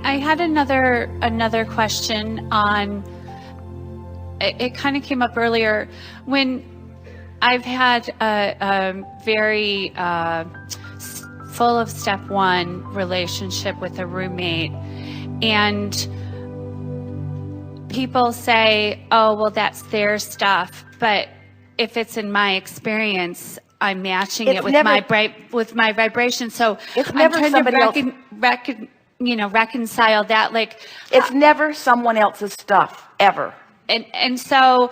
I had another question on, it kind of came up earlier when I've had a very full of step one relationship with a roommate, and people say, oh, well, that's their stuff. But if it's in my experience, I'm matching it with my vibration. So it's I'm never trying somebody to reconcile that. Like, it's never someone else's stuff, ever. And so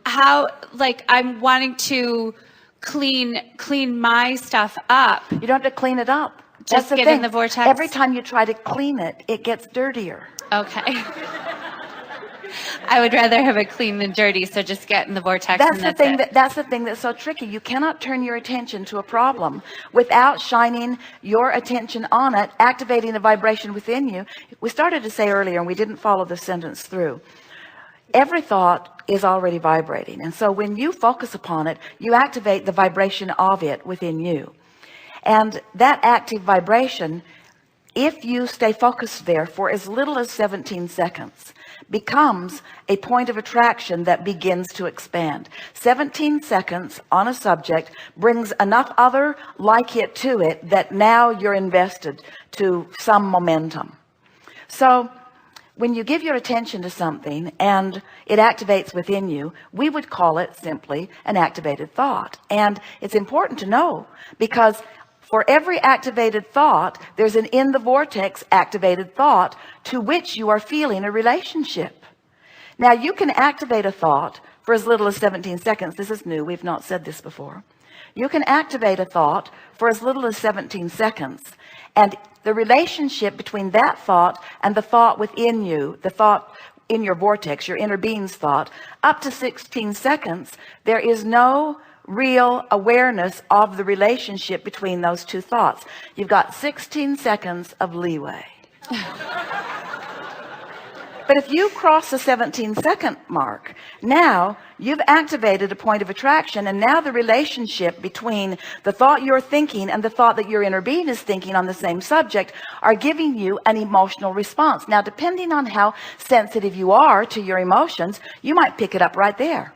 how, like, I'm wanting to clean my stuff up. You don't have to clean it up. Just get in the vortex. Every time you try to clean it, it gets dirtier. Okay. I would rather have it clean than dirty, so just get in the vortex. That's the thing that's so tricky. You cannot turn your attention to a problem without shining your attention on it, activating the vibration within you. We started to say earlier, and we didn't follow the sentence through. Every thought is already vibrating, and so when you focus upon it, you activate the vibration of it within you. And that active vibration, if you stay focused there for as little as 17 seconds, becomes a point of attraction that begins to expand. 17 seconds on a subject brings enough other like it to it that now you're invested to some momentum. So when you give your attention to something and it activates within you, we would call it simply an activated thought. And it's important to know, because for every activated thought, there's an in the vortex activated thought to which you are feeling a relationship. Now, you can activate a thought for as little as 17 seconds. This is new. We've not said this before. You can activate a thought for as little as 17 seconds. And the relationship between that thought and the thought within you, the thought in your vortex, your inner being's thought, up to 16 seconds, there is no real awareness of the relationship between those two thoughts. You've got 16 seconds of leeway. But if you cross the 17-second mark, now you've activated a point of attraction, and now the relationship between the thought you're thinking and the thought that your inner being is thinking on the same subject are giving you an emotional response. Now, depending on how sensitive you are to your emotions, you might pick it up right there.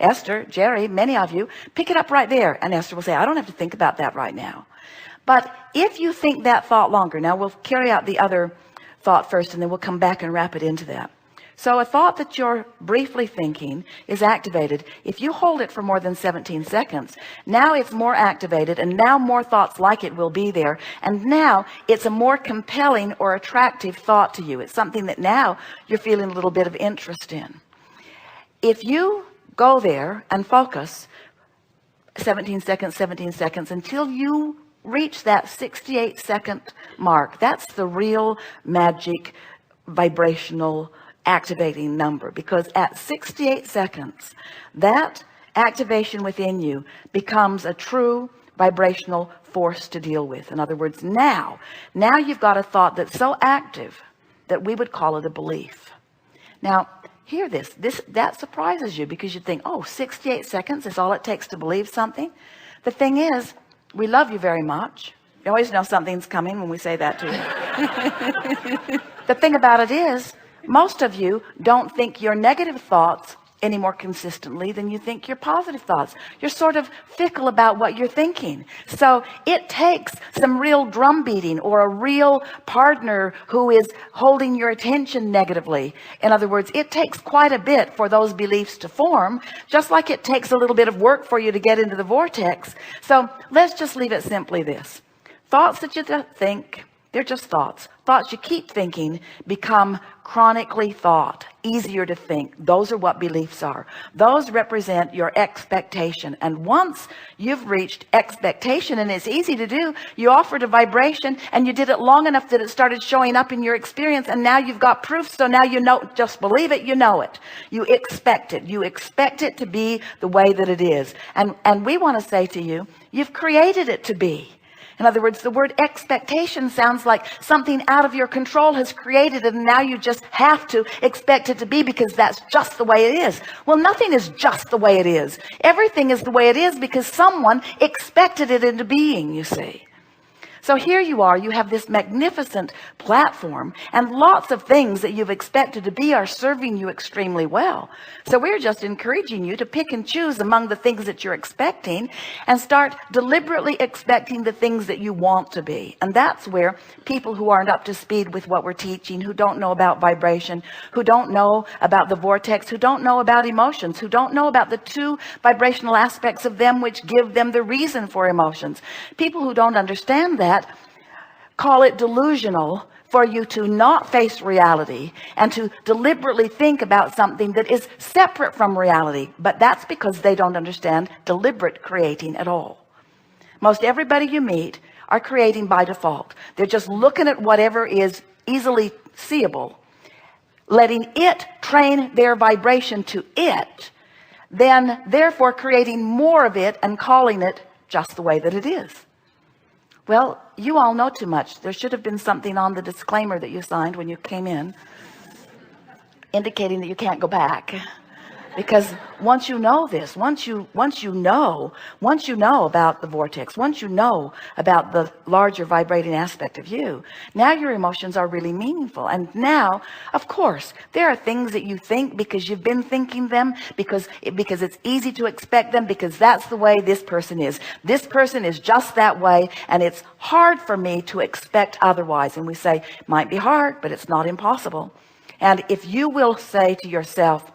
Esther, Jerry, many of you pick it up right there, and Esther will say, I don't have to think about that right now. But if you think that thought longer, now we'll carry out the other thought first, and then we'll come back and wrap it into that. So a thought that you're briefly thinking is activated. If you hold it for more than 17 seconds, now it's more activated, and now more thoughts like it will be there, and now it's a more compelling or attractive thought to you. It's something that now you're feeling a little bit of interest in. If you go there and focus 17 seconds until you reach that 68-second mark, that's the real magic vibrational activating number, because at 68 seconds that activation within you becomes a true vibrational force to deal with. In other words, now you've got a thought that's so active that we would call it a belief. Now hear this, that surprises you, because you think, oh, 68 seconds is all it takes to believe something. The thing is, we love you very much. You always know something's coming when we say that to you. The thing about it is, most of you don't think your negative thoughts any more consistently than you think your positive thoughts. You're sort of fickle about what you're thinking. So it takes some real drum beating or a real partner who is holding your attention negatively. In other words, it takes quite a bit for those beliefs to form, just like it takes a little bit of work for you to get into the vortex. So let's just leave it simply this. Thoughts that you think, they're just thoughts. Thoughts you keep thinking become chronically thought, easier to think. Those are what beliefs are. Those represent your expectation. And once you've reached expectation, and it's easy to do, you offered a vibration and you did it long enough that it started showing up in your experience, and now you've got proof. So now you know, just believe it, you know it. You expect it. You expect it to be the way that it is. And we want to say to you, you've created it to be. In other words, the word expectation sounds like something out of your control has created it, and now you just have to expect it to be because that's just the way it is. Well, nothing is just the way it is. Everything is the way it is because someone expected it into being, you see. So here you are, you have this magnificent platform, and lots of things that you've expected to be are serving you extremely well. So we're just encouraging you to pick and choose among the things that you're expecting and start deliberately expecting the things that you want to be. And that's where people who aren't up to speed with what we're teaching, who don't know about vibration, who don't know about the vortex, who don't know about emotions, who don't know about the two vibrational aspects of them which give them the reason for emotions, people who don't understand that call it delusional for you to not face reality and to deliberately think about something that is separate from reality. But that's because they don't understand deliberate creating at all. Most everybody you meet are creating by default. They're just looking at whatever is easily seeable, letting it train their vibration to it, then therefore creating more of it and calling it just the way that it is. Well, you all know too much. There should have been something on the disclaimer that you signed when you came in indicating that you can't go back, because once you know this, once you know about the vortex, once you know about the larger vibrating aspect of you, now your emotions are really meaningful. And now, of course, there are things that you think because you've been thinking them, because it's easy to expect them, because that's the way this person is. This person is just that way, and it's hard for me to expect otherwise. And we say, might be hard, but it's not impossible. And if you will say to yourself,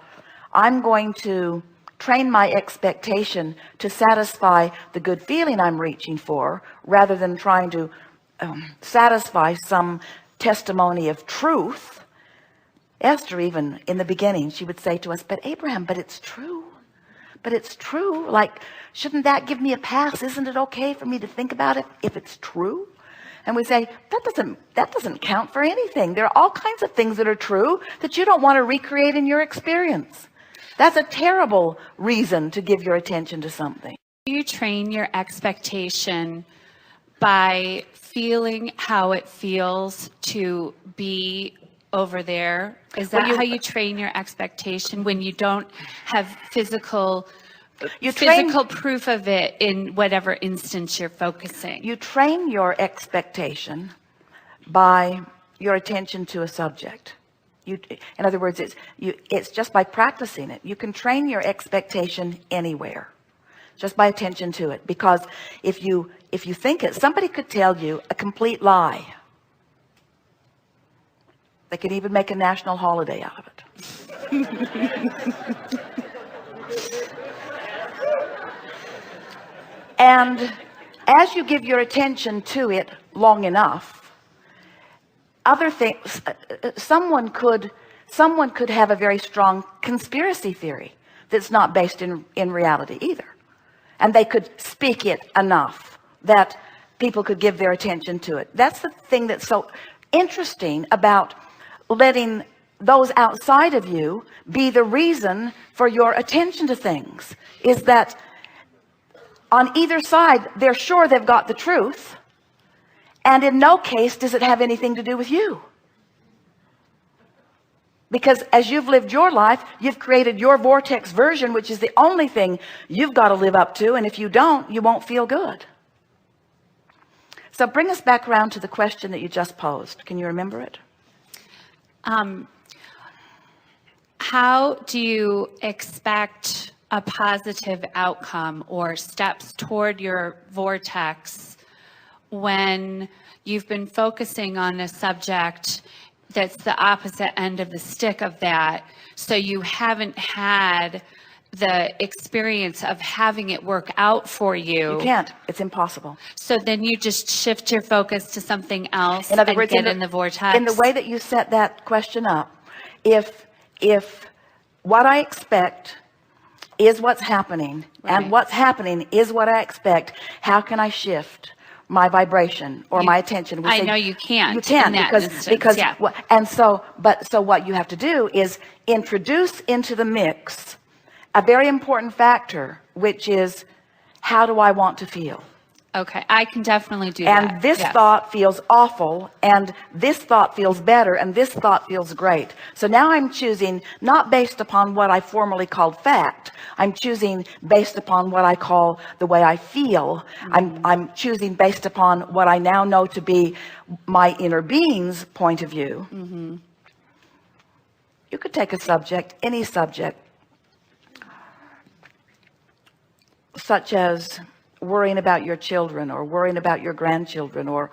I'm going to train my expectation to satisfy the good feeling I'm reaching for, rather than trying to satisfy some testimony of truth. Esther, even in the beginning, she would say to us, but Abraham, but it's true. But it's true. Like, shouldn't that give me a pass? Isn't it okay for me to think about it if it's true? And we say, that doesn't count for anything. There are all kinds of things that are true that you don't want to recreate in your experience. That's a terrible reason to give your attention to something. You train your expectation by feeling how it feels to be over there. Is that how you train your expectation when you don't have physical proof of it in whatever instance you're focusing? You train your expectation by your attention to a subject. In other words, it's just by practicing it. You can train your expectation anywhere, just by attention to it. Because if you think it, somebody could tell you a complete lie. They could even make a national holiday out of it. And as you give your attention to it long enough, other things, someone could have a very strong conspiracy theory that's not based in reality either, and they could speak it enough that people could give their attention to it. That's the thing that's so interesting about letting those outside of you be the reason for your attention to things, is that on either side they're sure they've got the truth, and in no case does it have anything to do with you. Because as you've lived your life, you've created your vortex version, which is the only thing you've got to live up to. And if you don't, you won't feel good. So bring us back around to the question that you just posed. Can you remember it? How do you expect a positive outcome or steps toward your vortex when you've been focusing on a subject that's the opposite end of the stick of that, so you haven't had the experience of having it work out for you? You can't. It's impossible. So then you just shift your focus to something else. In other words, get in the vortex. In the way that you set that question up, if what I expect is what's happening, right, and what's happening is what I expect, how can I shift my vibration or my attention? I know you can't. You can't, because yeah. So what you have to do is introduce into the mix a very important factor, which is, how do I want to feel? Okay, I can definitely do that. And this Yes. thought feels awful, and this thought feels better, and this thought feels great. So now I'm choosing not based upon what I formerly called fact. I'm choosing based upon what I call the way I feel. I'm choosing based upon what I now know to be my inner being's point of view. You could take a subject, any subject, such as worrying about your children, or worrying about your grandchildren, or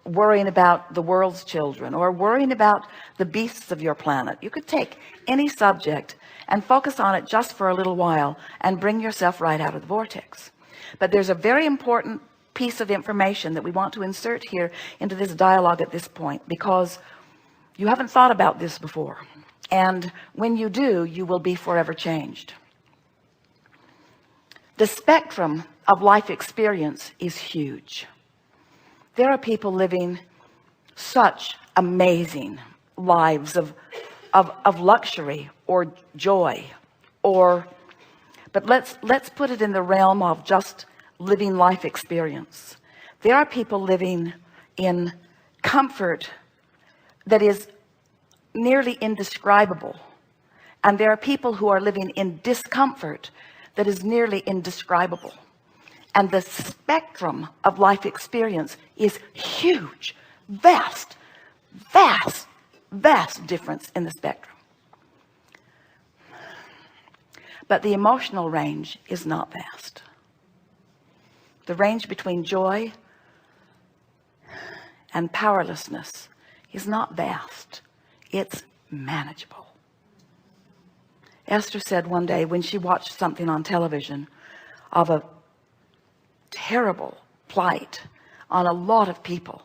worrying about the world's children, or worrying about the beasts of your planet. You could take any subject and focus on it just for a little while and bring yourself right out of the vortex. But there's a very important piece of information that we want to insert here into this dialogue at this point, because you haven't thought about this before, and when you do, you will be forever changed. The spectrum of life experience is huge. There are people living such amazing lives of luxury or joy, but let's put it in the realm of just living life experience. There are people living in comfort that is nearly indescribable, and there are people who are living in discomfort that is nearly indescribable. And the spectrum of life experience is huge, vast difference in the spectrum. But the emotional range is not vast. The range between joy and powerlessness is not vast. It's manageable. Esther said one day when she watched something on television of a terrible plight on a lot of people,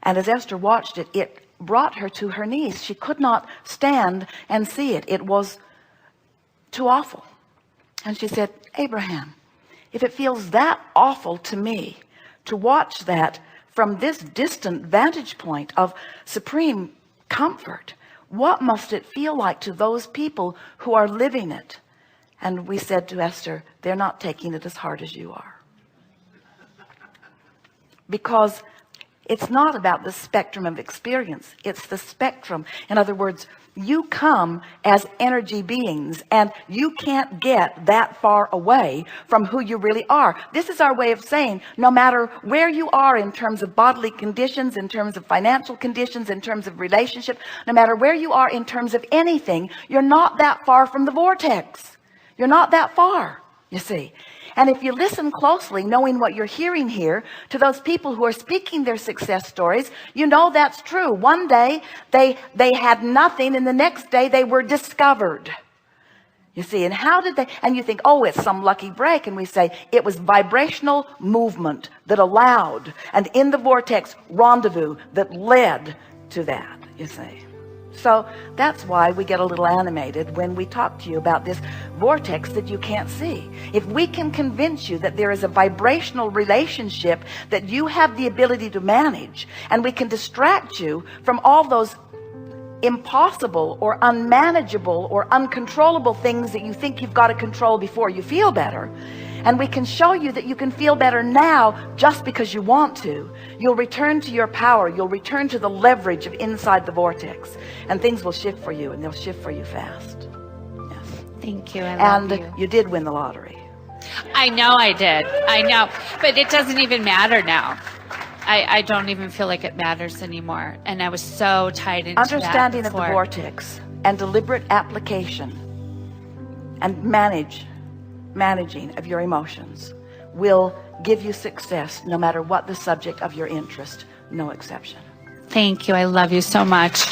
and as Esther watched it, it brought her to her knees. She could not stand and see it. It was too awful. And she said, Abraham, if it feels that awful to me to watch that from this distant vantage point of supreme comfort, what must it feel like to those people who are living it? And we said to Esther, they're not taking it as hard as you are. Because it's not about the spectrum of experience. It's the spectrum. In other words, you come as energy beings, and you can't get that far away from who you really are. This is our way of saying, no matter where you are in terms of bodily conditions, in terms of financial conditions, in terms of relationship, no matter where you are in terms of anything, you're not that far from the vortex. You're not that far, you see. And if you listen closely, knowing what you're hearing here, to those people who are speaking their success stories, you know that's true. One day they had nothing, and the next day they were discovered. You see, and how did they? And you think, oh, it's some lucky break. And we say it was vibrational movement that allowed, and in the vortex, rendezvous that led to that, you see. So that's why we get a little animated when we talk to you about this vortex that you can't see. If we can convince you that there is a vibrational relationship that you have the ability to manage, and we can distract you from all those impossible or unmanageable or uncontrollable things that you think you've got to control before you feel better, and we can show you that you can feel better now just because you want to, you'll return to your power. You'll return to the leverage of inside the vortex, and things will shift for you, and they'll shift for you fast. Yes. Thank you. I love you. And you did win the lottery. I know I did. I know. But it doesn't even matter now. I don't even feel like it matters anymore. And I was so tied into Understanding that of the before. vortex and deliberate application and managing of your emotions will give you success no matter what the subject of your interest, no exception. Thank you. I love you so much.